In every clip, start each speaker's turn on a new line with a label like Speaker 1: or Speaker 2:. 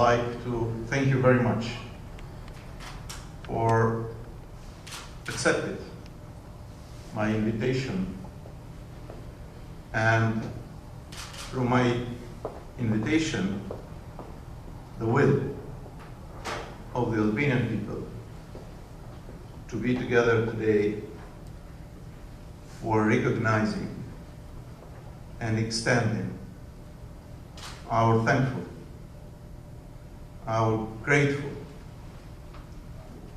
Speaker 1: like to thank you very much for accepting my invitation, and through my invitation, the will of the Albanian people to be together today for recognizing and extending our thankful, our grateful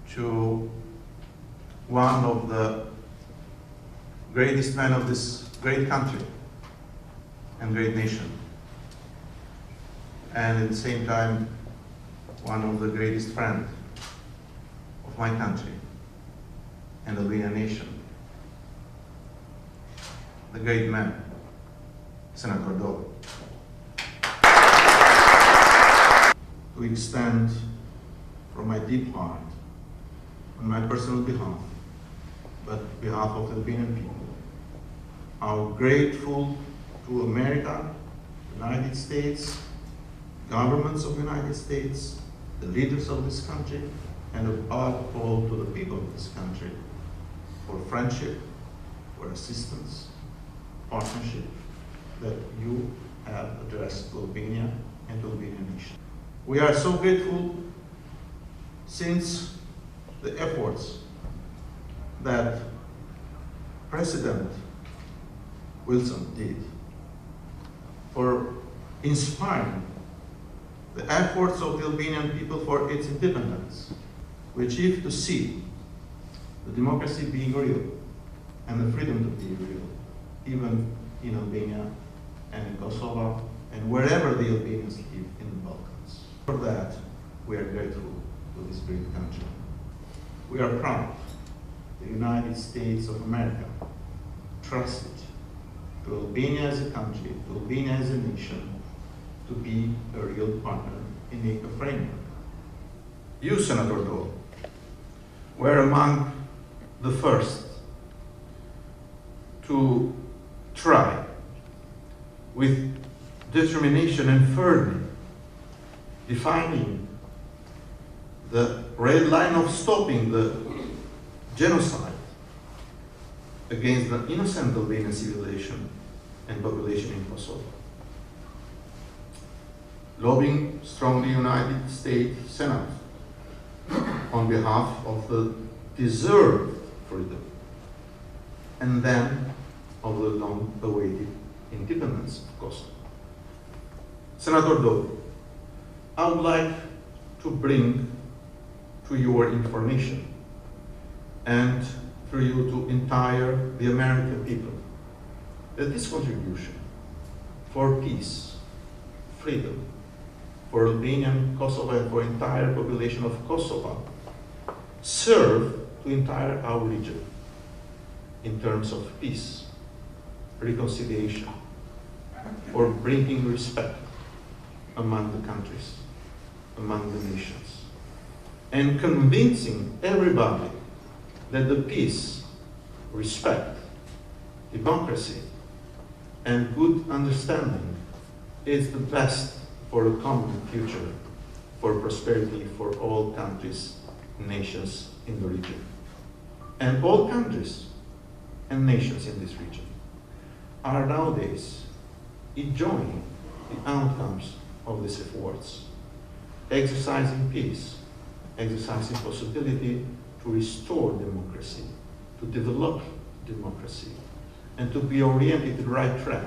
Speaker 1: to one of the greatest men of this great country and great nation, and at the same time one of the greatest friends of my country and Albanian nation, the great man, Senator Dole. To extend from my deep heart, on my personal behalf, but behalf of the Albanian people, our grateful to America, United States, governments of the United States, the leaders of this country, and above all to the people of this country for friendship, for assistance, partnership that you have addressed to Albania and to the Albanian nation. We are so grateful since the efforts that President Wilson did for inspiring the efforts of the Albanian people for its independence. We achieved to see the democracy being real and the freedom to be real, even in Albania and in Kosovo and wherever the Albanians live in the Balkans. For that, we are grateful to this great country. We are proud the United States of America trusted to Albania as a country, to Albania as a nation, to be a real partner in a framework. You, Senator Dole, were among the first to try with determination and firmly defining the red line of stopping the genocide against the innocent Albanian civilization and population in Kosovo. Lobbying strongly United States Senate on behalf of the deserved freedom and then of the long-awaited independence of Kosovo. Senator Dole, I would like to bring to your information and through you to entire the American people that this contribution for peace, freedom, for Albanian Kosovo and for entire population of Kosovo serve to entire our region in terms of peace, reconciliation, for bringing respect among the countries, among the nations, and convincing everybody that the peace, respect, democracy, and good understanding is the best for a common future, for prosperity for all countries, nations in the region. And all countries and nations in this region are nowadays enjoying the outcomes of these efforts, exercising peace, exercising possibility to restore democracy, to develop democracy, and to be oriented to the right track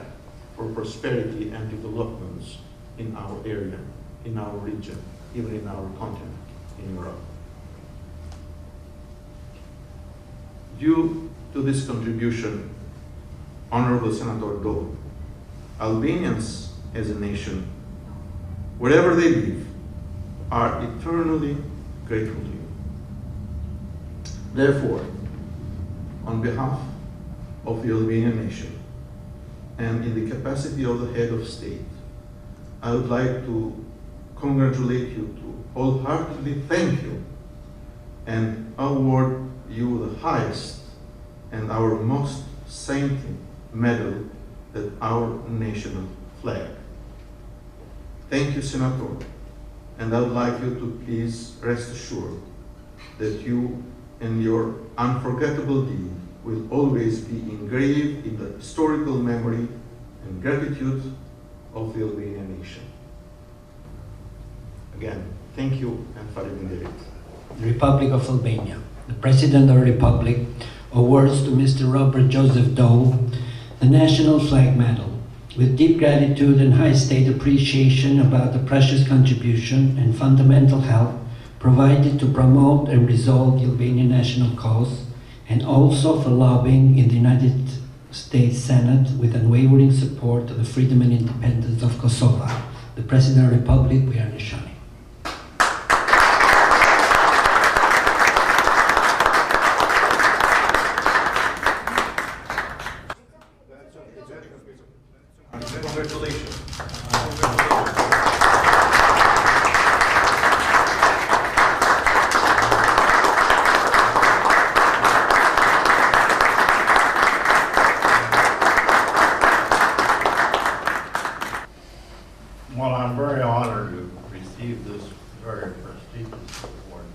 Speaker 1: for prosperity and developments in our area, in our region, even in our continent, in Europe. Due to this contribution, Honorable Senator Dole, Albanians as a nation, wherever they live, are eternally grateful to you. Therefore, on behalf of the Albanian nation and in the capacity of the head of state, I would like to congratulate you, to wholeheartedly thank you and award you the highest and our most saintly medal that our national flag. Thank you, Senator, And I would like you to please rest assured that you and your unforgettable deed will always be engraved in the historical memory and gratitude of the Albanian nation. Again, thank you and faleminderit.
Speaker 2: Republic of Albania. The President of the Republic awards to Mr. Robert Joseph Dole the National Flag Medal. With deep gratitude and high state appreciation about the precious contribution and fundamental help provided to promote and resolve the Albanian national cause, and also for lobbying in the United States Senate with unwavering support of the freedom and independence of Kosovo. The President of the Republic, Bojana Shani.
Speaker 1: Congratulations.
Speaker 3: Well, I'm very honored to receive this very prestigious award.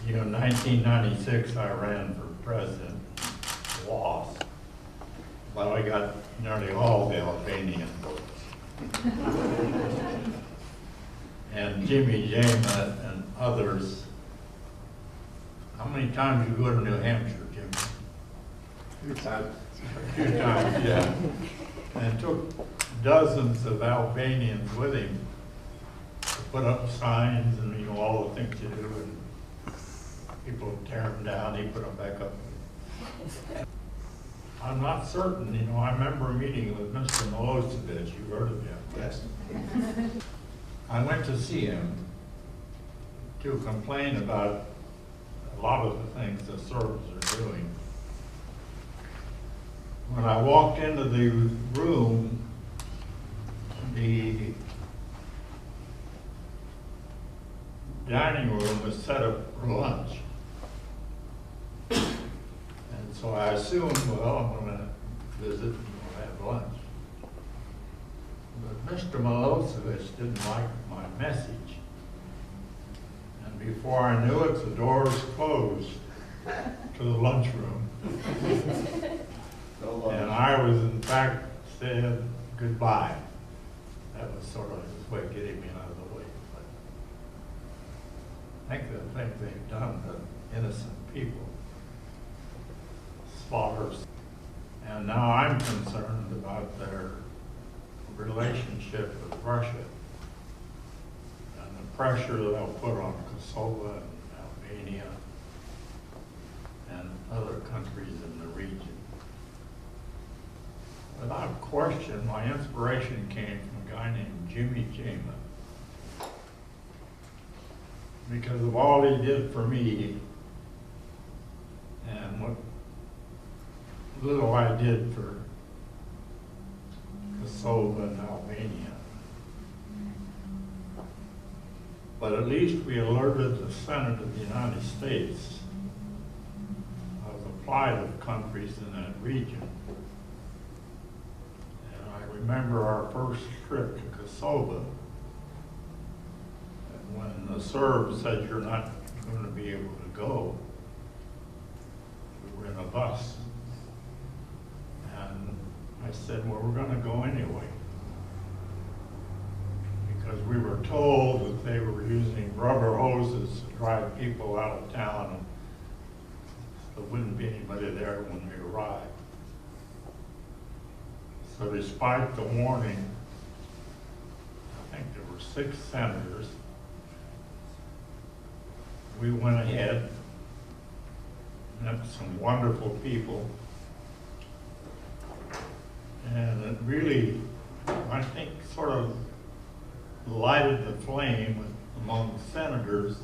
Speaker 3: You know, in 1996, I ran for president, lost, but I got nearly all the Albanian votes. And Xhema and others. How many times you go to New Hampshire, Jimmy? 2 times. 2 times, yeah. And took dozens of Albanians with him to put up signs and, you know, all the things you do, and people tear them down, he put them back up. I'm not certain, you know, I remember a meeting with Mr. Milosevic, you heard of him?
Speaker 1: Yes.
Speaker 3: I went to see him to complain about a lot of the things the Serbs are doing. When I walked into the room, the dining room was set up for lunch. And so I assumed, well, I'm going to visit and we'll have lunch. But Mr. Milosevic didn't like my message. And before I knew it, the doors closed to the lunchroom. And I was, in fact, said goodbye. That was sort of his way of getting me out of the way. But I think the things they've done to innocent people, slaughters. And now I'm concerned about their relationship with Russia and the pressure they'll put on Kosovo and Albania and other countries in the region. Without question, my inspiration came from a guy named Xhema. Because of all he did for me and what little I did for Kosovo and Albania. But at least we alerted the Senate of the United States of the plight of countries in that region. Remember our first trip to Kosovo, and when the Serbs said you're not going to be able to go, we were in a bus, and I said, well, we're going to go anyway, because we were told that they were using rubber hoses to drive people out of town, and there wouldn't be anybody there when we arrived. So despite the warning, I think there were 6 senators, we went ahead, met some wonderful people, and it really, I think, sort of lighted the flame among senators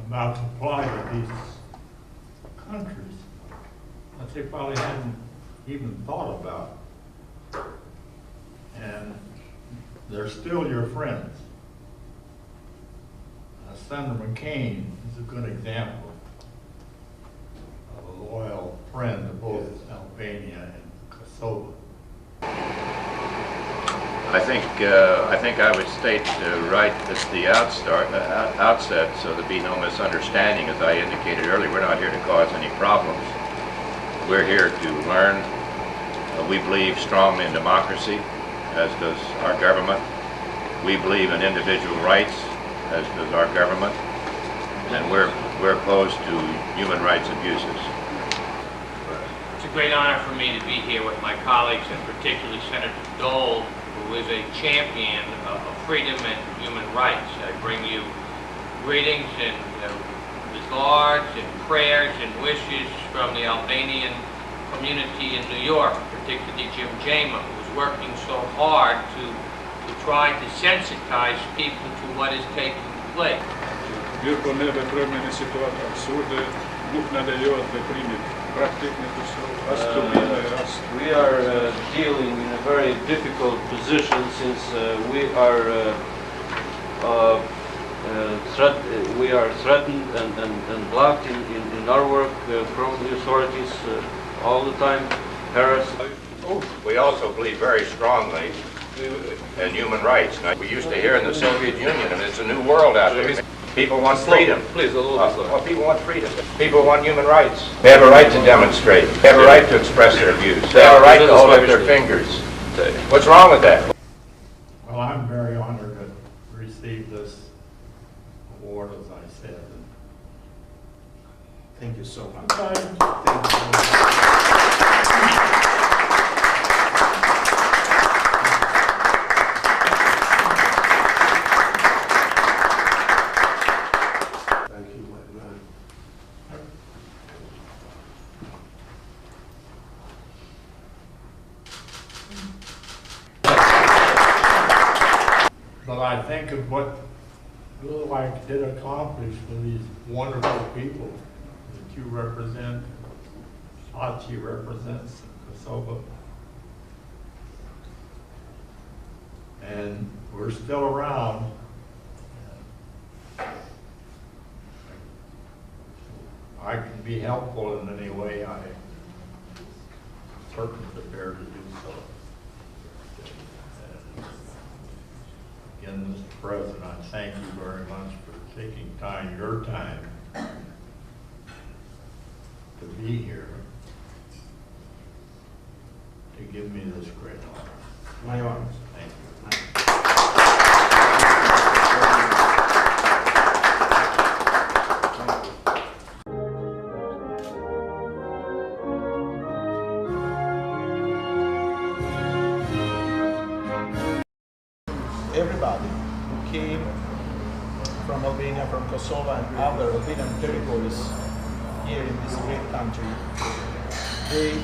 Speaker 3: about the plight of these countries that they probably hadn't even thought about. And they're still your friends. Senator McCain is a good example of a loyal friend of both Albania and Kosovo.
Speaker 4: I think I would state right at the outset, so there be no misunderstanding, as I indicated earlier, we're not here to cause any problems. We're here to learn. We believe strongly in democracy, as does our government. We believe in individual rights, as does our government, and we're opposed to human rights abuses.
Speaker 5: It's a great honor for me to be here with my colleagues, and particularly Senator Dole, who is a champion of freedom and human rights. I bring you greetings and regards and prayers and wishes from the Albanian community in New York, particularly Xhema, who is working so hard to try to sensitize people to what is taking place.
Speaker 6: We are dealing in a very difficult position since we are threatened and blocked in our work from the authorities all the time, harassed.
Speaker 4: We also believe very strongly in human rights. Now, we used to hear in the Soviet Union, and it's a new world out there. People want freedom.
Speaker 6: Please, a little bit slower.
Speaker 4: Well, people want freedom. People want human rights. They have a right to demonstrate. They have a right to express their views. They have a right to hold up their fingers. What's wrong with that?
Speaker 3: Well, I'm very honored to receive this award, as I said.
Speaker 1: Thank you so much.
Speaker 3: Thank you.
Speaker 1: Thank you so much.
Speaker 3: But I think of what Mulaj did accomplish for these wonderful people that you represent, Sachi represents Kosovo. And we're still around. I can be helpful in any way. I'm certainly prepared to do so. Again, Mr. President, I thank you very much for taking time, your time, to be here, to give me this great honor.
Speaker 1: My honor.
Speaker 3: Thank you.
Speaker 7: Everybody who came from Albania, from Kosovo and other Albanian territories here in this great country, they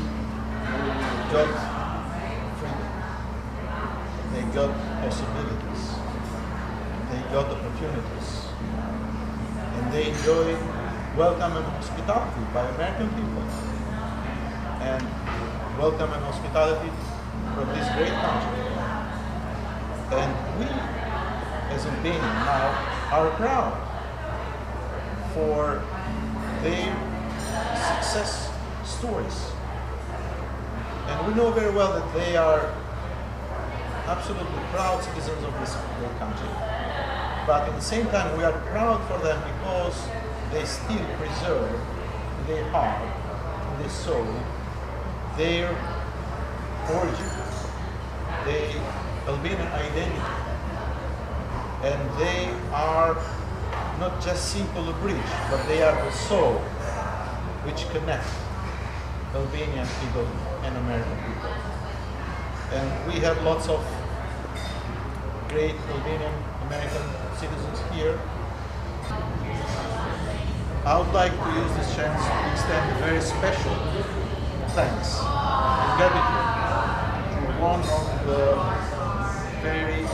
Speaker 7: got freedom, they got possibilities, they got opportunities, and they enjoy welcome and hospitality by American people, and welcome and hospitality from this great country. And we, as Albanians now, are proud for their success stories. And we know very well that they are absolutely proud citizens of this great country. But at the same time, we are proud for them because they still preserve their heart, their soul, their origin, their Albanian identity, and they are not just simple a bridge, but they are the soul which connect Albanian people and American people. And we have lots of great Albanian American citizens here. I would like to use this chance to extend a very special thanks and gratitude to one of the very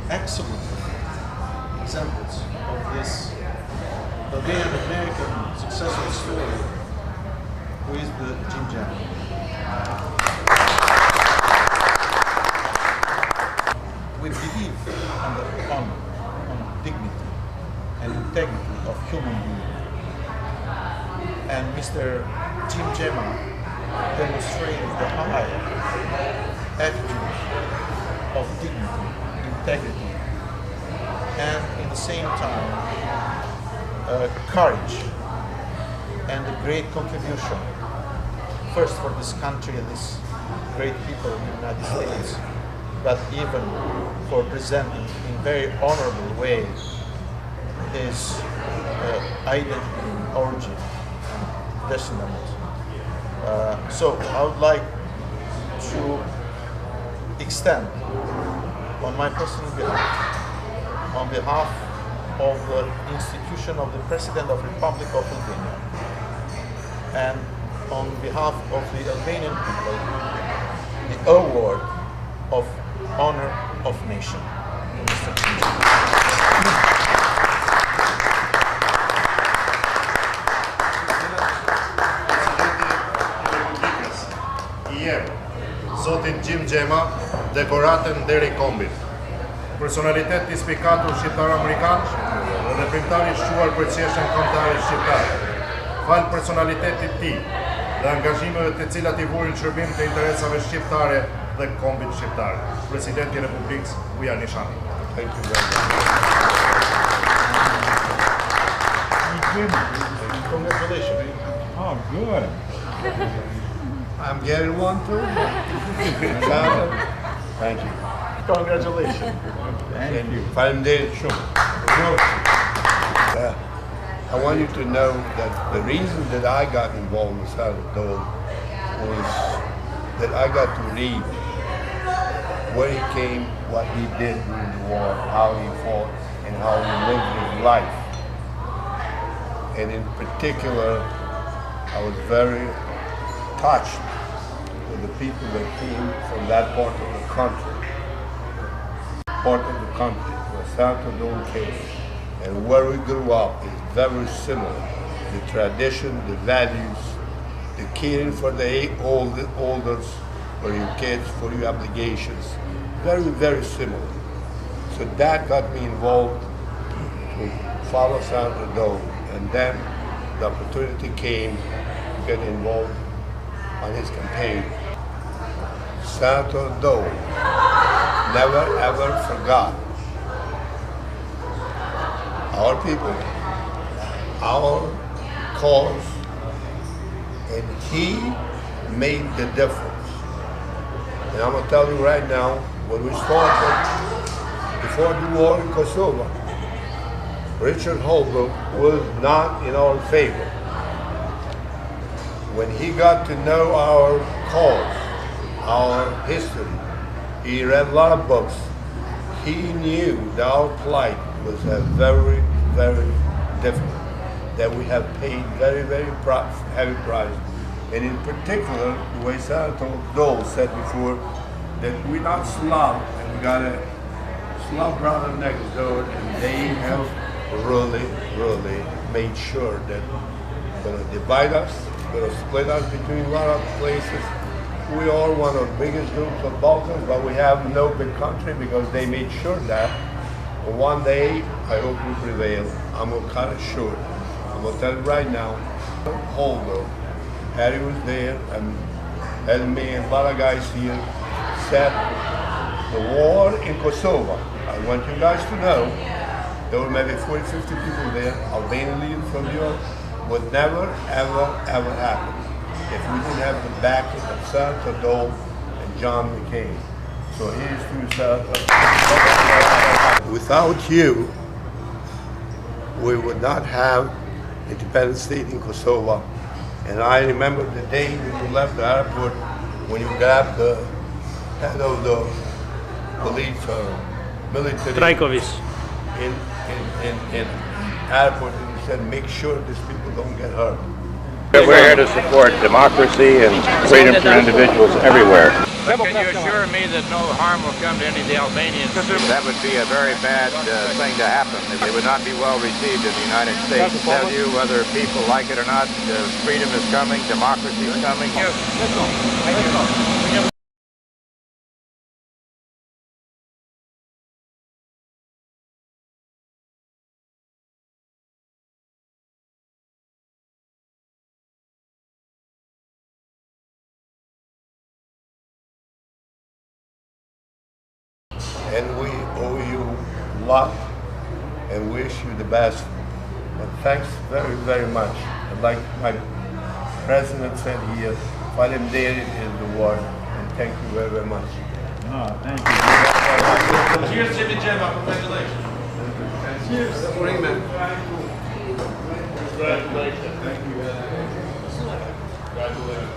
Speaker 7: excellent examples of this Albanian American successful story, who is the Xhema. We believe on the honor, on dignity and integrity of human being. And Mr. Xhema demonstrated the high attitude integrity, and in the same time, courage and a great contribution, first for this country and these great people in the United States, but even for presenting in very honorable way his identity, origin, and descent. So I would like to extend on my personal behalf, on behalf of the institution of the President of the Republic of Albania, and on behalf of the Albanian people, the award of honor of nation.
Speaker 8: Zotin Xhema, dekoratën deri kombit. Personalitet i spikatur shqiptar-amerikan dhe primtari shquar për qeshen kombëtare shqiptare. Fal personalitetit tij dhe angazhimeve të cilat I vurin shërbim të interesave shqiptare dhe kombit shqiptar. Presidenti I Republikës Bujar Nishani.
Speaker 9: Thank you very much.
Speaker 7: Congratulations.
Speaker 9: Oh, good.
Speaker 8: I'm getting one too.
Speaker 9: Thank you.
Speaker 7: Congratulations.
Speaker 9: Thank you.
Speaker 8: Faleminderit shumë.
Speaker 9: I want you to know that the reason that I got involved with Dole was that I got to read where he came, what he did during the war, how he fought, and how he lived his life. And in particular, I was very touched with the people that came from that part of the country. Part of the country where Santo Dole came and where we grew up is very similar. The tradition, the values, the caring for the elders, for your kids, for your obligations, very, very similar. So that got me involved to follow Santo Dole, and then the opportunity came to get involved on his campaign. Santo Dole never ever forgot our people, our cause, and he made the difference. And I'm gonna tell you right now, when we started before the war in Kosovo, Richard Holbrooke was not in our favor. When he got to know our cause, our history, he read a lot of books. He knew that our plight was a very, very difficult, that we have paid very, very heavy price. And in particular, the way Senator Dole said before, that we're not Slav, and we got a Slav brother next door, and they have really, really made sure that they're gonna divide us, gonna split us between a lot of places. We are one of the biggest groups of Balkans, but we have no big country because they made sure that one day, I hope we prevail. I'm gonna cut it short. I'm gonna tell you right now, Holdo, Harry was there, and me and a lot of guys here said the war in Kosovo. I want you guys to know, there were maybe 40, 50 people there, Albanian leaders from Europe, would never, ever, ever happen if we didn't have the backing of Senator Dole and John McCain. So here's to Senator. Without you, we would not have independent state in Kosovo. And I remember the day when you left the airport, when you grabbed the head of the police military
Speaker 6: Trajkovic.
Speaker 9: in airport, and he said, make sure these people don't get hurt.
Speaker 4: We're here to support democracy and freedom for individuals everywhere.
Speaker 5: Can you assure me that no harm will come to any of the Albanians?
Speaker 4: That would be a very bad thing to happen. It would not be well received in the United States. Tell you whether people like it or not, freedom is coming, democracy is coming.
Speaker 9: and we owe you a lot and wish you the best. And thanks very, very much. And like my president said here, Falemderi is the word. And thank you very, very much.
Speaker 3: Oh, thank you.
Speaker 7: Cheers, Jimmy Xhema. Congratulations. Cheers.
Speaker 3: Congratulations.
Speaker 7: Thank you. Congratulations.